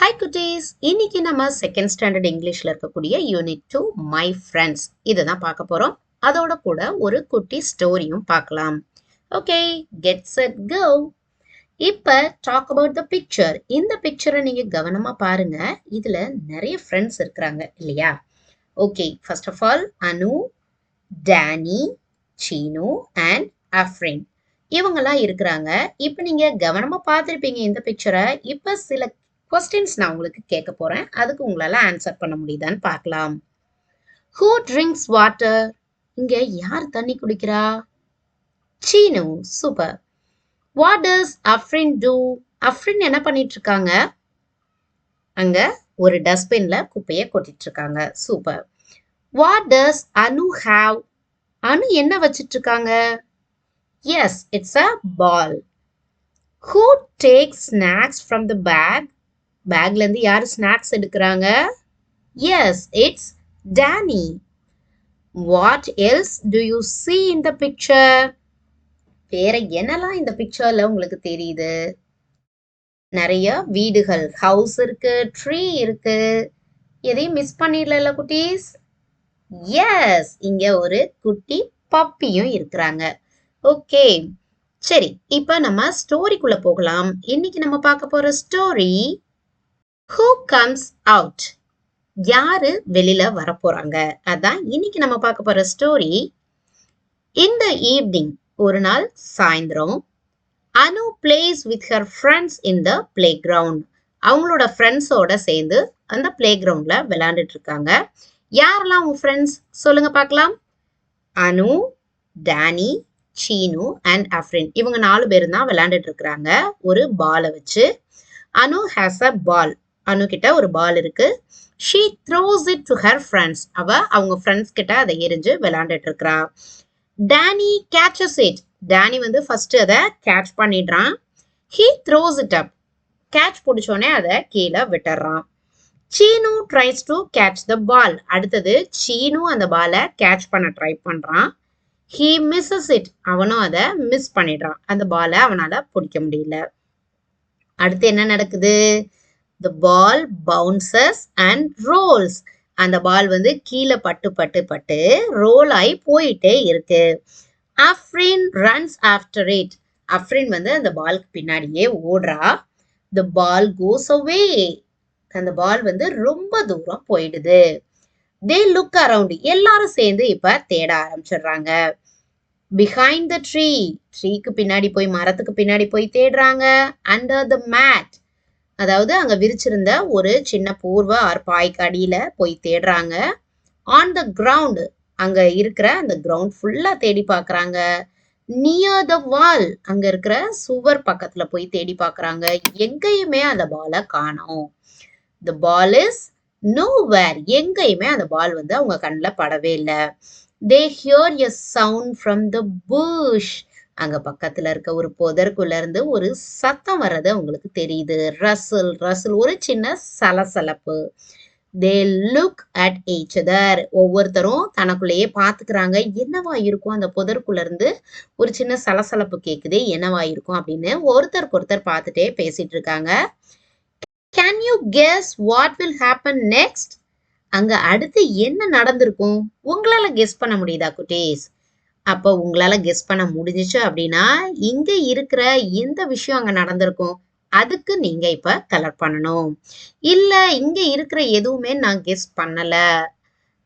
Hi குட்டீஸ், இன்னைக்கு நம்ம செகண்ட் ஸ்டாண்டர்ட் இங்கிலீஷ்ல இருக்கக்கூடிய யூனிட் 2 மை ஃப்ரெண்ட்ஸ் இதை தான் பார்க்க போறோம். அதோட கூட ஒரு குட்டி ஸ்டோரியும் பார்க்கலாம். Okay, get set go. இப்ப டாக் அபவுட் த பிக்சர். இந்த பிக்சரை நீங்க கவனமா பாருங்க. இதுல நிறைய ஃப்ரெண்ட்ஸ் இருக்கிறாங்க இல்லையா? Okay, first of all Anu, Danny, Seenu and Afrin இவங்கெல்லாம் இருக்கிறாங்க. இப்போ நீங்க கவனமா பார்த்துருப்பீங்க இந்த பிக்சரை. இப்போ சில கொஸ்டின்ஸ் நான் உங்களுக்கு கேட்க போறேன். அதுக்கு உங்களால ஆன்சர் பண்ண முடியுதான்னு பார்க்கலாம். Who drinks water? இங்க யார் தண்ணி குடிக்கிறா? Seenu. Super. What does Afrin do? Afrin என்ன பண்ணிட்டு இருக்காங்க? அங்க ஒரு டஸ்ட்பின்ல குப்பையை கொட்டிட்டு இருக்காங்க. Super. What does Anu have? Anu என்ன வச்சிட்டு இருக்காங்க? Yes, it's a ball. Who takes snacks from the bag? பேக்ல இருந்து யாரு ஸ்நாக்ஸ் எடுக்கிறாங்க? Yes, it's Danny. What else do you see in the picture? வேற என்னெல்லாம் இந்த பிக்சர்ல உங்களுக்கு தெரியுது? நிறைய வீடுகள், ஹவுஸ் இருக்கு, ட்ரீ இருக்கு. எதையும் மிஸ் பண்ணிடல குட்டீஸ்? எஸ், இங்க ஒரு குட்டி பப்பியும் இருக்கிறாங்க. ஓகே, சரி, இப்ப நம்ம ஸ்டோரிக்குள்ள போகலாம். இன்னைக்கு நம்ம பார்க்க போற ஸ்டோரி Who comes out? யாரு வெளியில வரப்போறாங்க? அதான் இன்னைக்கு நம்ம பார்க்க போற ஸ்டோரி. In the evening, ஒரு நாள் சாயந்தரம், அனு plays with her friends in the playground. அவங்களோட ஃப்ரெண்ட்ஸோட சேர்ந்து அந்த பிளே கிரவுண்ட்ல விளையாண்டுட்டு இருக்காங்க. யாரெல்லாம் உங்க ஃப்ரெண்ட்ஸ் சொல்லுங்க பார்க்கலாம். அனு, டேனி, சீனு அண்ட் அஃப்ரின் இவங்க 4 பேரும் தான் விளையாண்டுட்டு இருக்கிறாங்க ஒரு பாலை வச்சு. அனு ஹேஸ் அ பால். அனு கிட்ட ஒரு பால் இருக்கு. She throws it to her friends. அவங்க ஃப்ரெண்ட்ஸ் கிட்ட அதை எரிஞ்சு விளையாண்டுட்டு இருக்கா. Danny catches it. டேனி வந்து ஃபர்ஸ்ட் அதை கேட்ச் பண்ணிடுறான். He throws it up. Catch பிடிச்சோடனே அதை கீழே விட்டுறான். Seenu tries to catch the ball. அடுத்தது சீனு அந்த பாலை கேட்ச் பண்ண ட்ரை பண்றான். He misses it. அவனும் அதை மிஸ் பண்ணிடுறான். அந்த பாலை அவனால பிடிக்க முடியல. அடுத்து என்ன நடக்குது? The ball bounces and rolls. அந்த பால் வந்து கீழே பட்டு பட்டு பட்டு ரோல் ஆகி போயிட்டே இருக்கு. Afrin runs after it. Afrin வந்து அந்த பாலுக்கு பின்னாடியே ஓடுறா. The ball goes away. அந்த பால் வந்து ரொம்ப தூரம் போயிடுது. They look around. எல்லாரும் சேர்ந்து இப்ப தேட ஆரம்பிச்சிடுறாங்க. Behind the tree. ட்ரீக்கு பின்னாடி போய், மரத்துக்கு பின்னாடி போய் தேடுறாங்க. Under the mat. அதாவது அங்க விரிச்சிருந்த ஒரு சின்ன போர்வை ஆர் பாய்க்கு அடியில போய் தேடுறாங்க. On the ground. அங்க இருக்கிற அந்த கிரவுண்ட் ஃபுல்லா தேடி பாக்குறாங்க. நியர் த வால். அங்க இருக்கிற சுவர் பக்கத்துல போய் தேடி பாக்குறாங்க. எங்கேயுமே அந்த பாலை காணோம். The ball is nowhere. எங்கேயுமே அந்த பால் வந்து அவங்க கண்ணில் படவே இல்லை. They hear a sound from the bush. அங்க பக்கத்துல இருக்க ஒரு புதருக்குள்ள இருந்து ஒரு சத்தம் வர்றது உங்களுக்கு தெரியுது. ரசல் ரசல், ஒரு சின்ன சலசலப்பு. They look at each other. ஒவ்வொருத்தரும் தனக்குள்ளேயே பாத்துக்கிறாங்க. என்னவா இருக்கும் அந்த புதருக்குள்ள இருந்து ஒரு சின்ன சலசலப்பு கேக்குது, என்னவா இருக்கும் அப்படின்னு ஒருத்தருக்கு ஒருத்தர் பார்த்துட்டே பேசிட்டு இருக்காங்க. Can you guess what will happen next? அங்க அடுத்து என்ன நடந்திருக்கும்? உங்களால கெஸ் பண்ண முடியுதா குட்டீஸ்? அப்போ உங்களால கெஸ் பண்ண முடிஞ்சிச்சு அப்படின்னா இங்க இருக்கிற எந்த விஷயம் அங்க நடந்திருக்கும் அதுக்கு நீங்க இப்ப கலர் பண்ணணும். இல்ல இங்க இருக்கிற எதுவுமே நான் கெஸ் பண்ணல,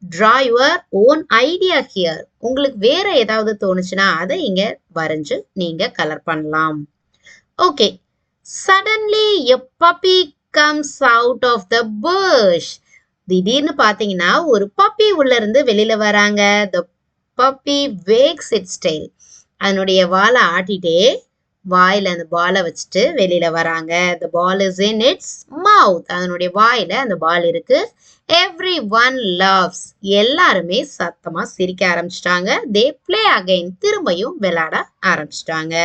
draw your own idea here. உங்களுக்கு வேற ஏதாவது தோணுச்சுன்னா அதை இங்க வரைஞ்சு நீங்க கலர் பண்ணலாம். Okay, suddenly a puppy comes out of the bush. திடீர்னு பாத்தீங்கன்னா ஒரு பப்பி உள்ள இருந்து வெளியில வராங்க. the puppy wags its tail. அதனுடைய வாலை ஆட்டிட்டே வாயில அந்த பாலை வச்சுட்டு வெளியில வராங்க. the ball is in its mouth. அதனுடைய வாயில அந்த பால் இருக்கு. everyone laughs. எல்லாருமே சத்தமா சிரிக்க ஆரம்பிச்சிட்டாங்க. they play again. திரும்பியும் விளையாட ஆரம்பிச்சிட்டாங்க.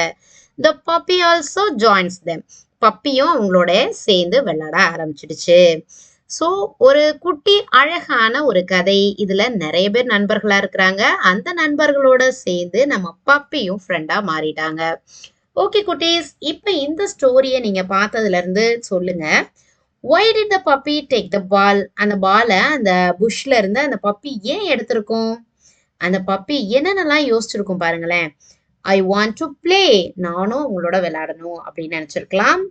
the puppy also joins them. பப்பியும் அவங்களோட சேர்ந்து விளையாட ஆரம்பிச்சிடுச்சு. ஸோ ஒரு குட்டி அழகான ஒரு கதை. இதுல நிறைய பேர் நண்பர்களா இருக்கிறாங்க. அந்த நண்பர்களோட சேர்ந்து நம்ம பப்பியும் ஃப்ரெண்டா மாறிட்டாங்க. ஓகே குட்டீஸ், இப்ப இந்த ஸ்டோரிய நீங்க பார்த்ததுல இருந்து சொல்லுங்க. Why did the puppy take the ball? அந்த பால அந்த புஷ்ல இருந்து அந்த பப்பி ஏன் எடுத்திருக்கும்? அந்த பப்பி என்னென்னலாம் யோசிச்சிருக்கும் பாருங்களேன். I want to play. நானும் உங்களோட விளையாடணும் அப்படின்னு நினைச்சிருக்கலாம்.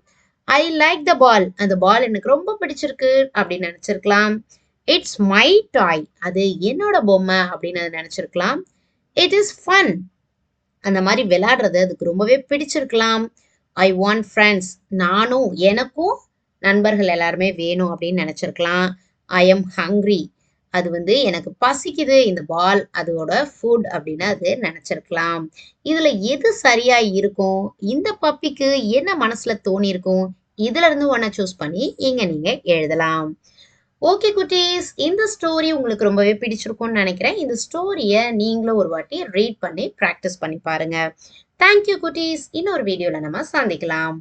ஐ லைக் த பால். அந்த பால் எனக்கு ரொம்ப பிடிச்சிருக்கு அப்படின்னு நினைச்சிருக்கலாம். இட்ஸ் மை டாய். அது என்னோட பொம்மை அப்படின்னு அது நினைச்சிருக்கலாம். It is fun. அந்த மாதிரி விளையாடுறது அதுக்கு ரொம்பவே பிடிச்சிருக்கலாம். I want friends. நானும் எனக்கும் நண்பர்கள் எல்லாருமே வேணும் அப்படின்னு நினைச்சிருக்கலாம். I am hungry. அது எனக்கு பசிக்குது. இந்த பால் அதோட ஃபுட் அப்படின்னு அது நினைச்சிருக்கலாம். இதுல எது சரியா இருக்கும்? இந்த பப்பிக்கு என்ன மனசுல தோணி இருக்கும்? இதுல இருந்து ஒன்ன சூஸ் பண்ணி இங்க நீங்க எழுதலாம். ஓகே குட்டீஸ், இந்த ஸ்டோரி உங்களுக்கு ரொம்பவே பிடிச்சிருக்கும்னு நினைக்கிறேன். இந்த ஸ்டோரிய நீங்களும் ஒரு வாட்டி ரீட் பண்ணி ப்ராக்டிஸ் பண்ணி பாருங்க. தேங்க்யூ குட்டீஸ். இன்னொரு வீடியோல நம்ம சந்திக்கலாம்.